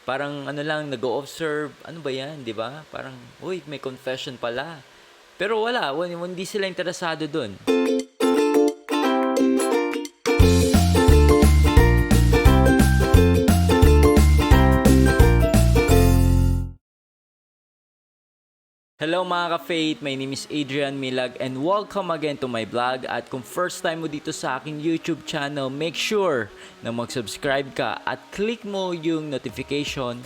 Parang ano lang, nag-o-observe, ano ba yan, di ba? Parang, uy, may confession pala. Pero wala, hindi sila interesado dun. Hello mga ka-faith, my name is Adrian, Milag, and welcome again to my vlog. At kung first time mo dito sa aking YouTube channel, make sure na mag-subscribe ka at click mo yung notification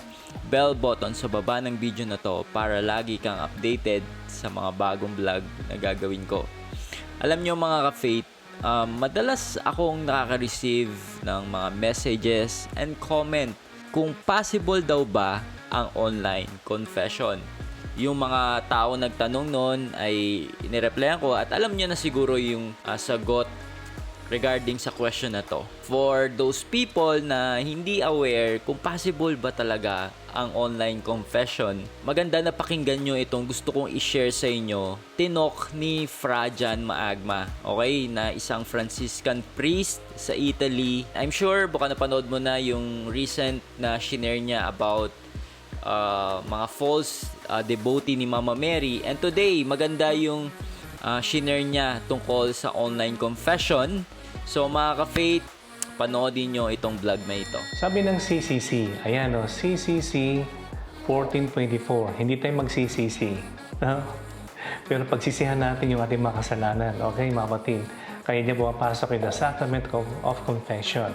bell button sa baba ng video na to para lagi kang updated sa mga bagong vlog na gagawin ko. Alam nyo mga ka-faith, madalas akong nakaka-receive ng mga messages and comment kung possible daw ba ang online confession. Yung mga tao nagtanong noon ay inireplyan ko at alam niyo na siguro yung sagot regarding sa question na to. For those people na hindi aware kung possible ba talaga ang online confession, maganda na pakinggan nyo itong gusto kong i-share sa inyo. Tinok ni Fra John Maagma, okay, na isang Franciscan priest sa Italy. I'm sure baka napanood mo na yung recent na shinare niya about mga false devotee ni Mama Mary. And today, maganda yung shinare niya tungkol sa online confession. So mga ka-faith, panoodin nyo itong vlog na ito. Sabi ng CCC, ayan o, CCC 1424, hindi tayo mag-CCC. Pero pagsisihan natin yung ating mga kasalanan. Okay, mga kapatid? Kaya niya pumapasok in the sacrament of confession.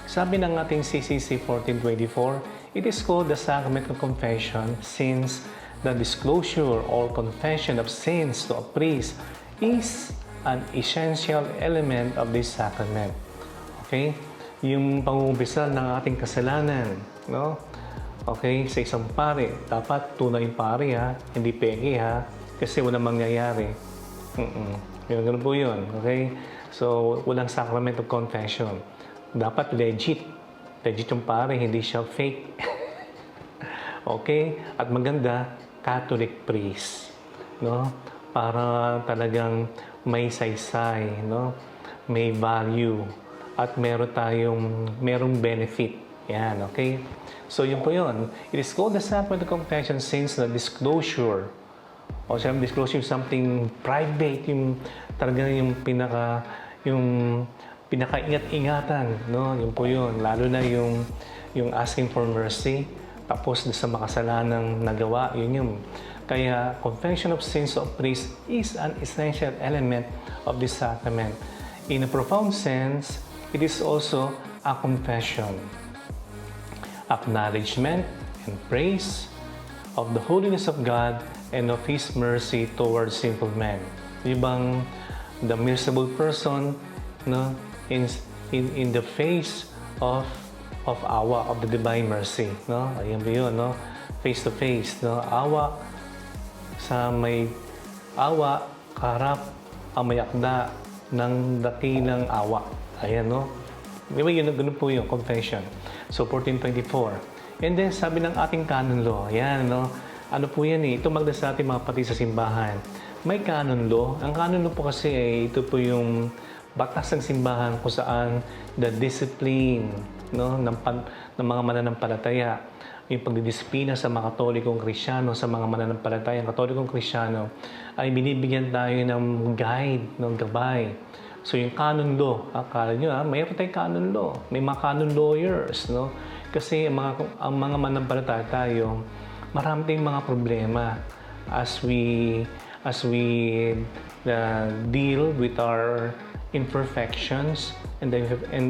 Sabi ng ating CCC 1424, it is called the sacrament of confession since the disclosure or confession of sins to a priest is an essential element of this sacrament. Okay? Yung pangungumpisal ng ating kasalanan, no? Okay, sa isang pare, dapat tunay pare ha, hindi peke ha, kasi walang mangyayari. Ganun po yun, okay? So, walang sacrament of confession. Dapat legit. Legit yung pare, hindi siya fake. Okay? At maganda, Catholic priest. No? Para talagang may saysay, no? May value. At merong benefit. Yan, okay? So, yun po yun. It is called the sacrament of confession since the disclosure. O siya, disclosure something private, yung talagang yung pinaka-ingat-ingatan, no? Yun po yun. Lalo na yung asking for mercy, tapos sa makasalanang nagawa, yun yung. Kaya, confession of sins of priest is an essential element of this sacrament. In a profound sense, it is also a confession, acknowledgement and praise of the holiness of God and of His mercy towards sinful men. Ibang the merciful person, no, in the face of awa of the divine mercy, no? Ayan ba yun, no? Face to face, no? Awa sa may awa, karap ang may akda ng dakilang awa. Ayan, no? Di ba yun, ganun po yung confession. So, 1424. And then, sabi ng ating canon law, ayan, no? Ano po yan eh? Ito magda sa ating mga pati sa simbahan. May canon law. Ang canon law po kasi ito po yung batas ng simbahan kung saan the discipline, no, ng mga mananampalataya. Yung pagdidisiplina sa mga Katolikong Kristyano, sa mga mananampalatayang Katolikong Kristyano, ay binibigyan tayo ng guide, ng gabay. So yung canon law, akala nyo mayroon tayong canon law. May mga canon lawyers, no? Kasi ang mga mananampalataya tayo, marami tayong mga problema as we deal with our imperfections and the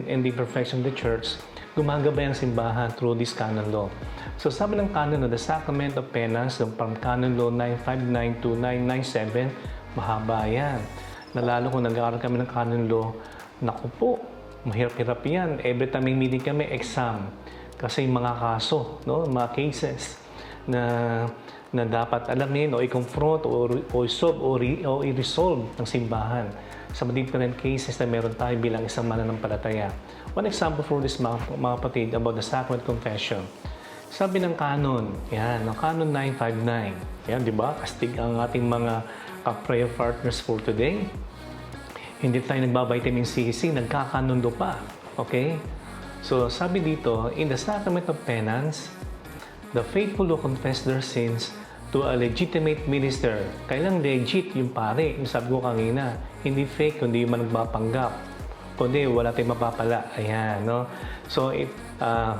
imperfection of the church. Gumagabay ang simbahan through this canon law. So sabi ng canon law, the sacrament of penance from canon law 959 to 997, mahaba yan. Nalalo kung nag-aaral kami ng canon law, naku po, mahirap-hirap yan. Every time may meeting kami, exam. Kasi mga kaso, no, mga cases na dapat alamin o i-confront o i-solve o i-resolve ng simbahan sa different cases na meron tayo bilang isang mananampalataya. One example for this mga kapatid about the sacrament confession. Sabi ng canon, yan, ng canon 959. Yan, di ba? Kastig ang ating mga prayer partners for today. Hindi tayo nagbabitamin CC, nagkakanundo pa. Okay? So, sabi dito, in the sacrament of penance, the faithful who confess their sins to a legitimate minister. Kailang legit yung pare, yung sabi ko kanina. Hindi fake, kundi yung nagpapanggap. Kundi wala tayong mapapala. Ayan, no? So,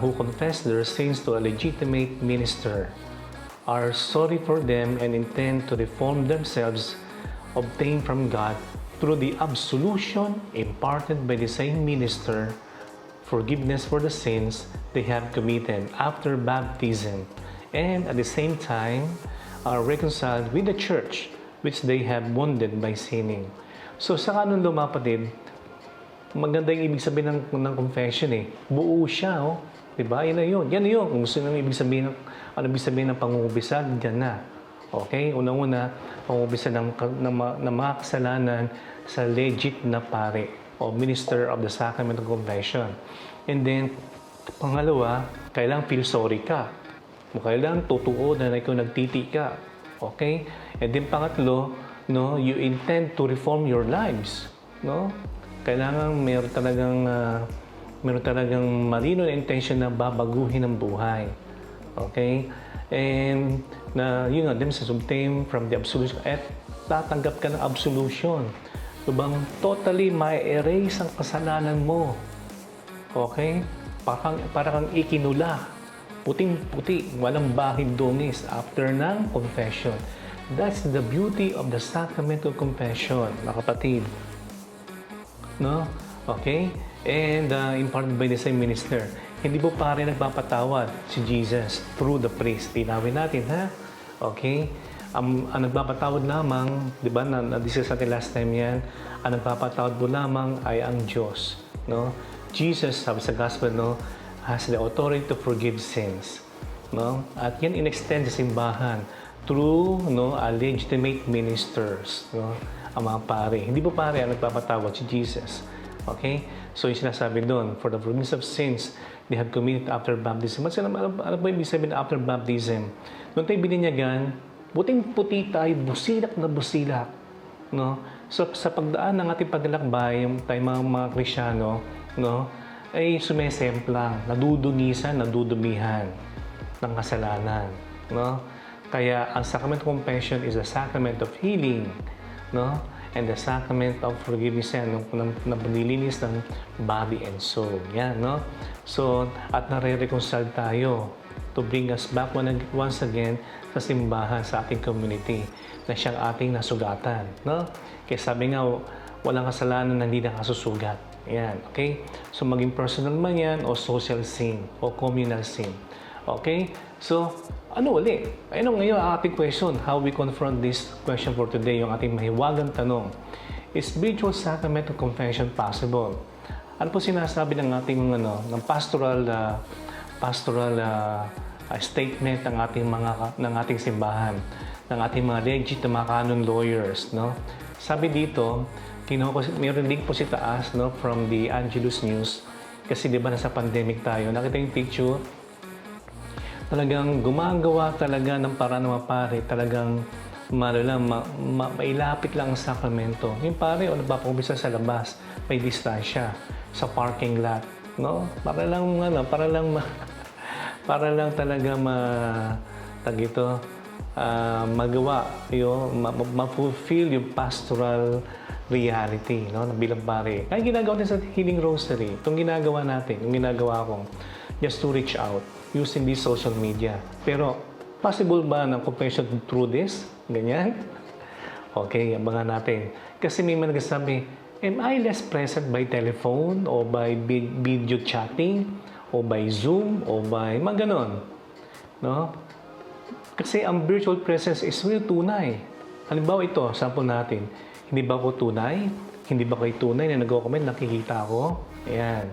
who confess their sins to a legitimate minister are sorry for them and intend to reform themselves, obtained from God through the absolution imparted by the same minister, forgiveness for the sins they have committed after baptism, and at the same time are reconciled with the church which they have wounded by sinning. So sa kanun lo, mga kapatid, maganda yung ibig sabihin ng confession eh. Buo siya, oh. Diba? Yan na yun. Yan na yun. Kung gusto nang ibig sabihin ng pangungubisa, dyan na. Okay? Unang-una, pangungubisa ng mga kasalanan sa legit na pare o minister of the sacrament of confession. And then, pangalawa, kailangan feel sorry ka. Kailangan totoo na ikaw nagtiti ka. Okay? And then pangatlo, no, you intend to reform your lives. No? Kailangan meron talagang malino na intention na babaguhin ang buhay. Okay? And yun nga, them obtain from the absolution. At tatanggap ka ng absolution. Bang totally ma-erase ang kasalanan mo. Okay? Parang ikinula. Puting-puti, walang bahid dungis after ng confession. That's the beauty of the sacrament of confession, mga kapatid. No? Okay? And imparted by the same minister. Hindi po pare nagpapatawad si Jesus through the priest. Linawin natin, ha? Okay? Ang nagpapatawad lamang, di ba, na-discuss natin last time yan, ang nagpapatawad po lamang ay ang Diyos. No? Jesus, sabi sa gospel, no, has the authority to forgive sins. No? At yan in-extend sa simbahan through, no, legitimate ministers, no, ang mga pare. Hindi po pare ang nagpapatawad, si Jesus. Okay? So yung sinasabi doon, for the forgiveness of sins they have committed after baptism. Ano po ibig sabihin after baptism? Noon tayo bininyagan, puting-puti tayo, busilak na busilak. No? So sa pagdaan ng ating paglalakbay, tayo mga Kristyano, no, ay sumesemplang, nadudunisan, nadudumihan ng kasalanan. No? Kaya ang sacrament of confession is a sacrament of healing, no? And the sacrament of forgiveness yan, na panlilinis ng body and soul. Yan, no? So, at nare-reconcile tayo to bring us back once again sa simbahan, sa ating community, na siyang ating nasugatan, no? Kaya sabi nga, walang kasalanan na hindi nakasusugat. Yan, okay? So, maging personal man yan, o social sin, o communal sin. Okay? So, ano ulit? Ayun ngayon ang ating question. How we confront this question for today, yung ating mahiwagang tanong. Is spiritual sacrament of confession possible? Ano po sinasabi ng ating ng pastoral statement ng ating simbahan, ng ating mga legit na mga canon lawyers, no? Sabi dito, mayroon link po si taas, no, from the Angelus News, kasi 'di ba nasa pandemic tayo. Nakita yung picture, talagang gumagawa talaga ng paraan ng mga pare, talagang mailapit lang ang sakramento. Yung pare, o nagpapakumbisa sa labas, may distansya, sa parking lot, no? Para lang talaga magawa, ma-fulfill yung pastoral reality, no, bilang pare. Kaya ginagawa natin sa Healing Rosary, itong ginagawa natin, yung ginagawa ko, just to reach out using this social media. Pero, possible ba ng confession through this? Ganyan? Okay, abangan natin. Kasi may mga nagsasabi, am I less present by telephone o by video chatting o by Zoom o by mga ganon? No? Kasi ang virtual presence is real tunay. Halimbawa ito, sample natin. Hindi ba ako tunay? Hindi ba kayo tunay na nag-comment, nakikita ako? Ayan.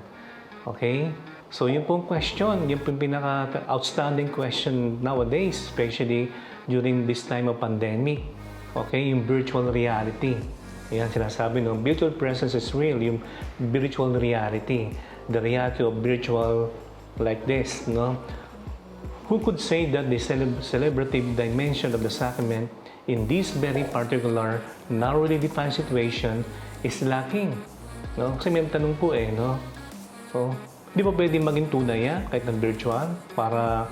Okay? So, yun pong question, yun pong pinaka-outstanding question nowadays, especially during this time of pandemic. Okay? Yung virtual reality. Ayan, sinasabi, no? Virtual presence is real. Yung virtual reality. The reality of virtual like this, no? Who could say that the celebrative dimension of the sacrament in this very particular, narrowly defined situation is lacking? No? Kasi may tanong po no? So, di ba pwede maging tunay yan, kahit na virtual, para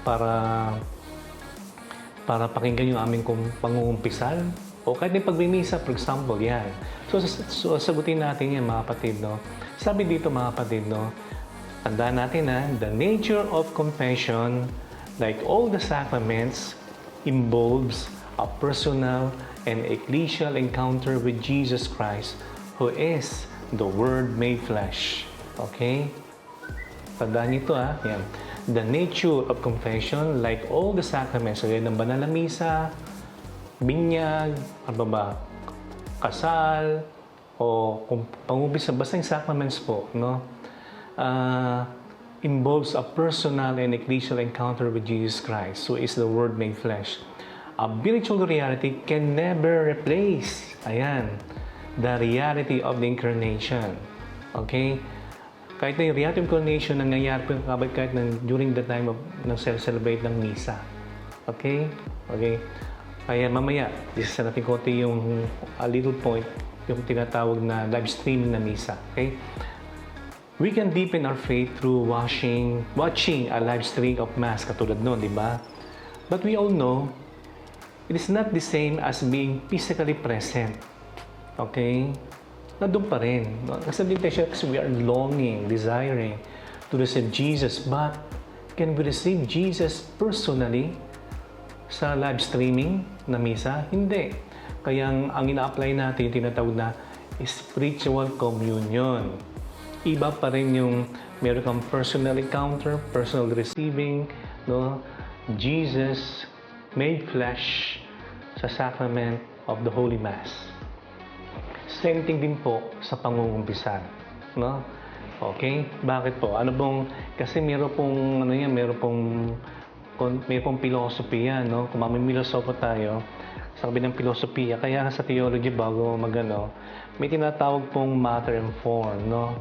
para pakinggan yung aming pangungumpisal. O kahit yung pagmimisa, for example, yan. So sagutin natin yan, mga kapatid, no? Sabi dito, mga kapatid, no? Tandaan natin na the nature of confession, like all the sacraments, involves a personal and ecclesial encounter with Jesus Christ, who is the Word made flesh. Okay? Tandaan nito, ha? Yan. The nature of confession, like all the sacraments, gaya ng banal na misa, binyag, ano ba, kasal, o pangubis, basta yung sacraments po, no? Involves a personal and ecclesial encounter with Jesus Christ, who is the Word made flesh. A spiritual reality can never replace, ayan, the reality of the incarnation. Okay? Kahit na yung reality of incarnation nangyayari po kahit during the time of celebrate ng misa. Okay? Okay? Kaya mamaya, isa natin konti yung a little point, yung tinatawag na live streaming na misa. Okay? We can deepen our faith through watching a live stream of Mass, katulad nun, di ba? But we all know, it is not the same as being physically present. Okay? Nandun pa rin. Nasabihin tayo kasi we are longing, desiring to receive Jesus. But, can we receive Jesus personally sa live streaming na misa? Hindi. Kaya ang ina-apply natin, yung tinatawag na spiritual communion. Iba pa rin yung meron kang personal encounter, personal receiving, no? Jesus made flesh sa sacrament of the Holy Mass. Same thing din po sa pangungumpisan, no? Okay? Bakit po? Ano bang kasi meron pong philosophy yan, no? Kung mamimilosopo tayo, sabi ng philosophy, kaya sa theology bago magano, may tinatawag pong matter and form, no?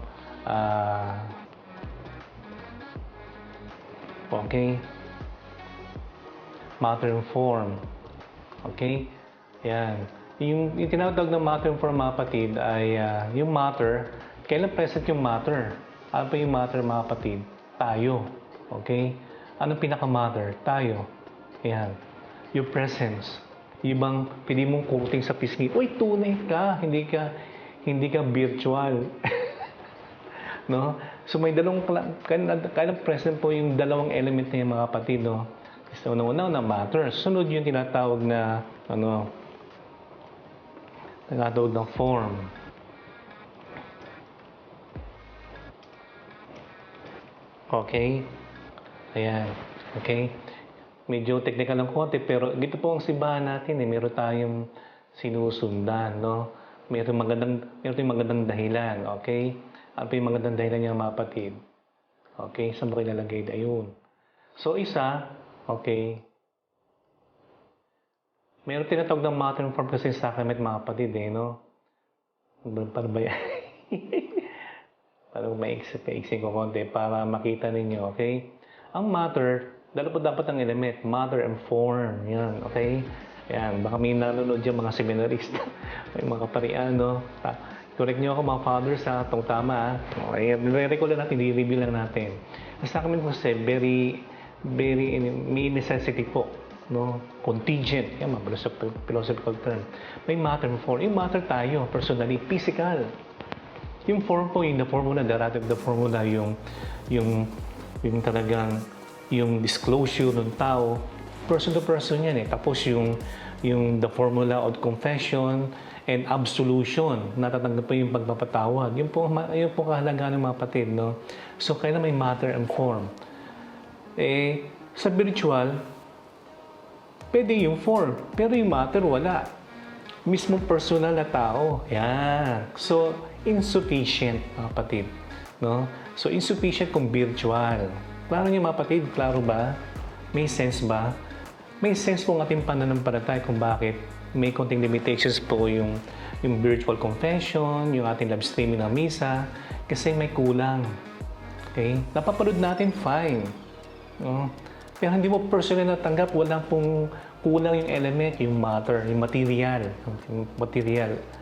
Okay? Matter and form. Okay? Yan. Yung tinatawag ng matter and form, mga kapatid, ay yung matter. Kailan present yung matter? Ano pa yung matter, mga kapatid? Tayo. Okay? Anong pinaka-matter? Tayo. Yan. Your presence. Yung bang pwede mong kuting sa pisngi, uy, tunay ka. Hindi ka virtual. No? So may dalawang kailan present po yung dalawang element niya, mga kapatid, no? So una na matter. Sunod yung tinatawag na form. Okay? Ayan. Okay? Medyo technical ng konti, pero dito po ang simbahan natin, meron tayong sinusundan, no? Meron magandang dahilan, okay? Ano pa yung magandang dahilan niya, mga kapatid? Okay? Saan mo ilalagay? Ayun. So, isa, okay, meron tinatawag ng matter and form kasi sacrament, mga kapatid, no? Para ba yan? Para maiksi ko konti para makita ninyo, okay? Ang matter, dalawa po dapat ang element, matter and form, yan, okay? Yan, baka may nanonood dyan mga seminarista, may mga kaparian, no? Correct nyo ako, mga fathers, ha? Itong tama, ha? Okay, nire-recall lang natin, i-review lang natin. Ang sacrament po kasi, may necessity po, no? Contingent, yan, mga philosophical term. May matter and form. Yung matter tayo, personally, physical. Yung form po, yung the formula, the formula, yung talagang, yung disclosure ng tao, person to person yan, eh. Tapos yung the formula of confession and absolution, natatanggap po yung pagpapatawad. Yun po kahalagahan ng mga kapatid, no? So, kailan may matter and form. Sa spiritual, pwede yung form, pero yung matter, wala. Mismo personal na tao. Yan. So, insufficient, mga kapatid. No? So, insufficient kung virtual. Klaro niyo, mga kapatid? Klaro ba? May sense ba? May sense po ang ating pananampalataya kung bakit may konting limitations po yung virtual confession, yung ating live streaming ng misa, kasi may kulang. Okay? Napapanood natin, fine. No? Pero hindi mo personally natanggap, walang pong kulang yung element, yung matter, yung material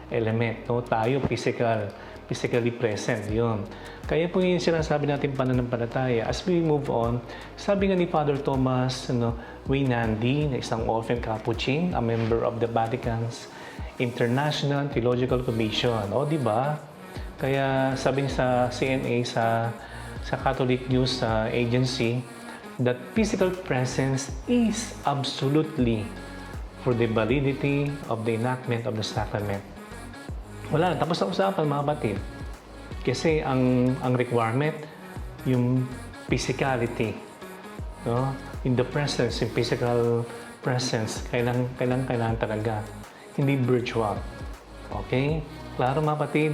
element. No? Tayo, physical physically present. Yun. Kaya po yung sinasabi natin pananampalataya. As we move on, sabi nga ni Father Thomas Waynandi, na isang orphan Capuchin, a member of the Vatican's International Theological Commission. O, di ba? Kaya sabi niya sa CNA, sa Catholic News Agency, that physical presence is absolutely for the validity of the enactment of the sacrament. Wala, tapos na usapan mga kapatid. Kasi ang requirement, yung physicality. No? In the presence, yung physical presence, kailangan talaga. Hindi virtual. Okay? Klaro mga kapatid.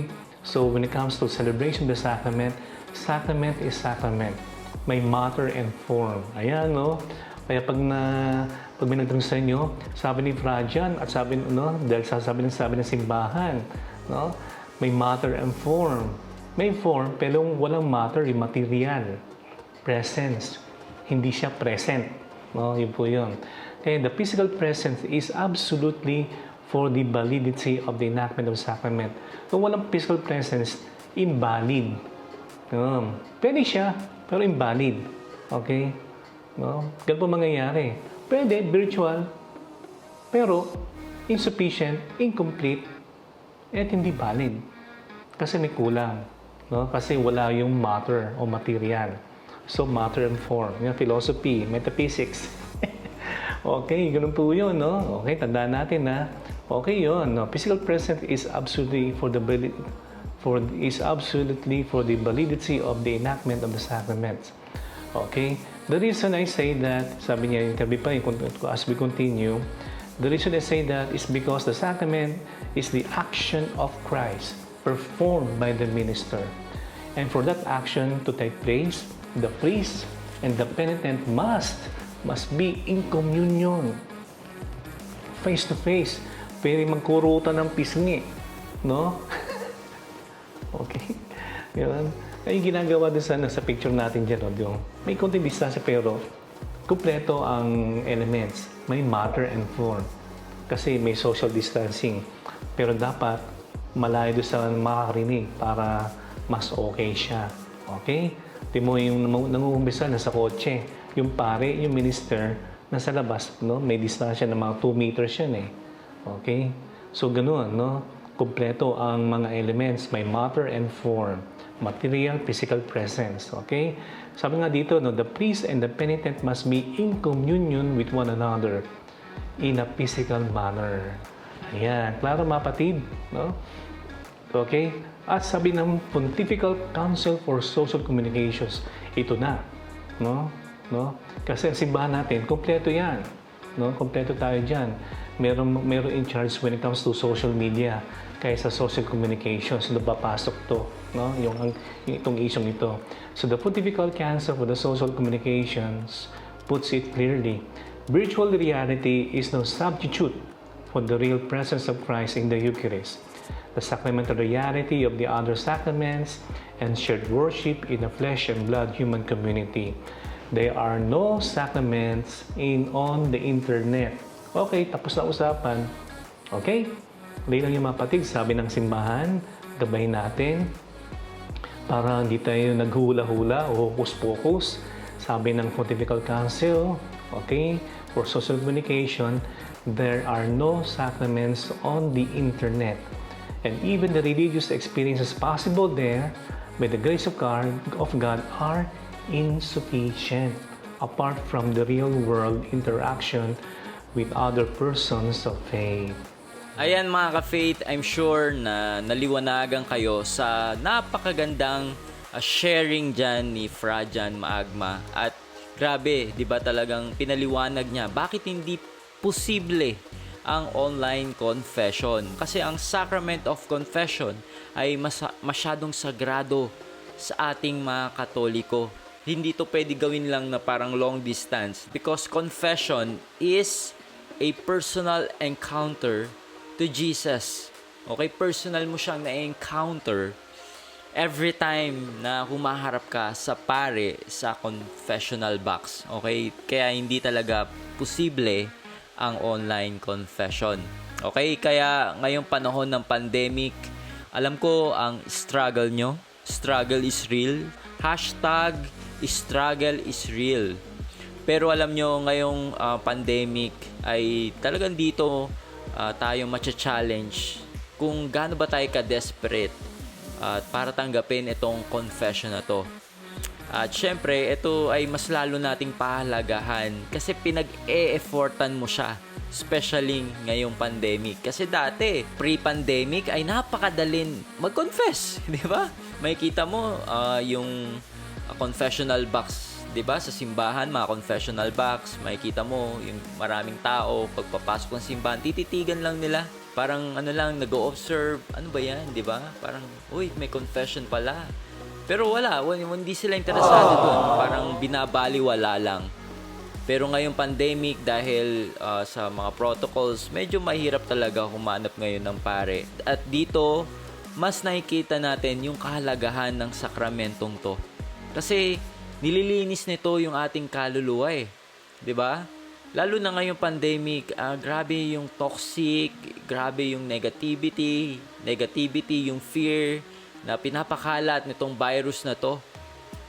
So when it comes to celebration of the sacrament is sacrament. May matter and form. Ayan, no? Kaya pag may nagtanong sa inyo, sabi ni Fradian at sabi, dahil sabi ng simbahan, no? May matter and form. May form, pero walang matter, yung material. Presence. Hindi siya present. No? Yun po yun. Kaya the physical presence is absolutely for the validity of the enactment of sacrament. Kung walang physical presence, invalid. Pwede siya, pero invalid. Okay? No? Ganun po mangyayari. Pwede, virtual, pero insufficient, incomplete, at hindi valid. Kasi may kulang. No? Kasi wala yung matter o material. So, matter and form. Yung philosophy, metaphysics. Okay, ganun po yun, no? Okay, tandaan natin na okay yun, no? Physical presence is absolutely for the validity of the enactment of the sacraments. Okay? The reason I say that, sabi niya, as we continue, the reason I say that is because the sacrament is the action of Christ performed by the minister. And for that action to take place, the priest and the penitent must be in communion. Face to face. Pwede magkurutan ng pisngi. No? Okay? Yun. Yung ginagawa doon sa picture natin dyan, yung may konting distansya pero kumpleto ang elements. May matter and form. Kasi may social distancing. Pero dapat malayo doon sa makakarinig para mas okay siya. Okay? Di mo yung nangungumbisa na sa kotse. Yung pare, yung minister, nasa labas, no? May distansya ng mga 2 meters yan eh. Okay? So, ganoon, no? Kumpleto ang mga elements. May matter and form. Material, physical presence. Okay? Sabi nga dito, no? The priest and the penitent must be in communion with one another in a physical manner. Ayan. Klaro mga kapatid, no? Okay? At sabi ng Pontifical Council for Social Communications, ito na, no? Kasi ang simbahan natin, kompleto yan. No? Kompleto tayo dyan. Meron in charge when it comes to social media. Kaya sa social communications, napapasok to. No? Itong isyong ito. So the Pontifical Council for the Social Communications puts it clearly. Virtual reality is no substitute for the real presence of Christ in the Eucharist. The sacramental reality of the other sacraments and shared worship in a flesh and blood human community. There are no sacraments on the internet. Okay, tapos na usapan. Okay? Dahil lang yung mga patig, sabi ng simbahan, gabahin natin para hindi tayo naghula-hula o hocus-pocus. Sabi ng Pontifical Council, okay, for social communication, there are no sacraments on the internet. And even the religious experiences possible there, by the grace of God are insufficient apart from the real world interaction with other persons of faith. Ayan mga ka-faith, I'm sure na naliwanagan kayo sa napakagandang sharing dyan ni Fra John Maagma. At grabe, di ba talagang pinaliwanag niya bakit hindi posible ang online confession. Kasi ang sacrament of confession ay masyadong sagrado sa ating mga Katoliko. Hindi to pwede gawin lang na parang long distance because confession is a personal encounter to Jesus. Okay, personal mo siyang na-encounter every time na humaharap ka sa pare sa confessional box. Okay, kaya hindi talaga posible ang online confession. Okay, kaya ngayong panahon ng pandemic Alam ko ang struggle nyo. Struggle is real. Hashtag struggle is real. Pero alam nyo, ngayong pandemic ay talagang dito tayo matcha-challenge kung gaano ba tayo ka-desperate para tanggapin itong confession na to. At syempre, ito ay mas lalo nating pahalagahan kasi pinag-e-effortan mo siya, especially ngayong pandemic. Kasi dati, pre-pandemic ay napakadalin mag-confess, di ba? Makikita mo yung confessional box, di ba? Sa simbahan, mga confessional box, makikita mo yung maraming tao, pagpapasok ng simbahan, tititigan lang nila. Parang nag-o-observe, ano ba yan, di ba? Parang, uy, may confession pala. Pero wala, hindi sila interesado doon. Parang binabaliwala lang. Pero ngayong pandemic, dahil sa mga protocols, medyo mahirap talaga humanap ngayon ng pare. At dito, mas nakikita natin yung kahalagahan ng sakramentong to. Kasi nililinis nito yung ating kaluluwa eh. 'Di ba? Lalo na ngayong pandemic, grabe yung toxic, grabe yung negativity, yung fear na pinapakalat nitong virus na to.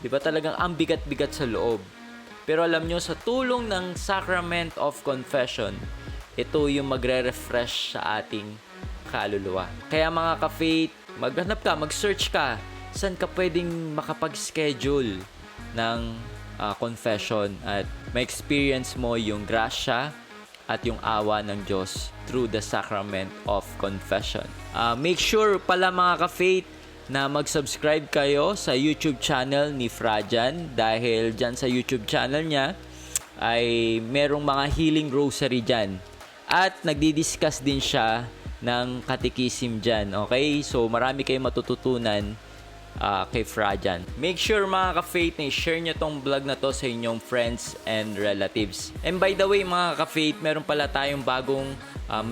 'Di ba talagang ang bigat-bigat sa loob. Pero alam nyo, sa tulong ng Sacrament of Confession, ito yung magre-refresh sa ating kaluluwa. Kaya mga ka-faith, maghanap ka, mag-search ka, saan ka pwedeng makapag-schedule ng confession at ma-experience mo yung grasya at yung awa ng Diyos through the Sacrament of Confession. Make sure pala mga ka-faith na mag-subscribe kayo sa YouTube channel ni Frajan dahil dyan sa YouTube channel niya ay merong mga healing rosary dyan. At nagdi-discuss din siya ng katikisim dyan. Okay? So marami kayong matututunan kay Frajan. Make sure mga ka-faith na i-share nyo tong vlog na to sa inyong friends and relatives. And by the way mga ka-faith, meron pala tayong bagong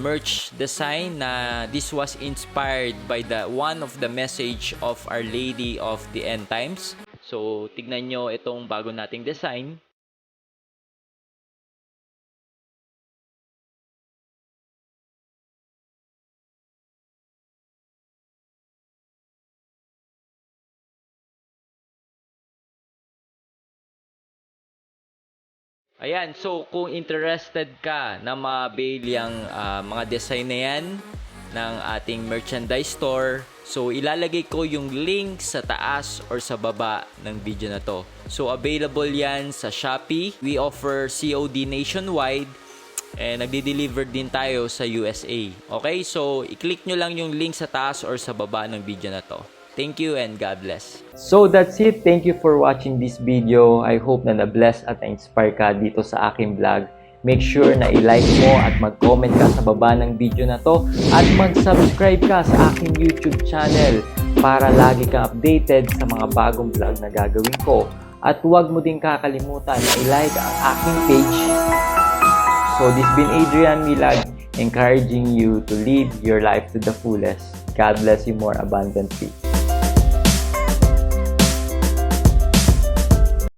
merch design na this was inspired by one of the message of Our Lady of the End Times. So tignan nyo itong bago nating design. Ayan, so kung interested ka na ma-avail yung mga design na yan ng ating merchandise store, so ilalagay ko yung link sa taas or sa baba ng video na to. So available yan sa Shopee. We offer COD nationwide and nagdi-deliver din tayo sa USA. Okay, so i-click nyo lang yung link sa taas or sa baba ng video na to. Thank you and God bless. So that's it. Thank you for watching this video. I hope na na-bless at na-inspire ka dito sa aking vlog. Make sure na i-like mo at mag-comment ka sa baba ng video na to at mag-subscribe ka sa aking YouTube channel para lagi kang updated sa mga bagong vlog na gagawin ko. At huwag mo din kakalimutan na i-like ang aking page. So this been Adrian Milag, encouraging you to lead your life to the fullest. God bless you more abundantly.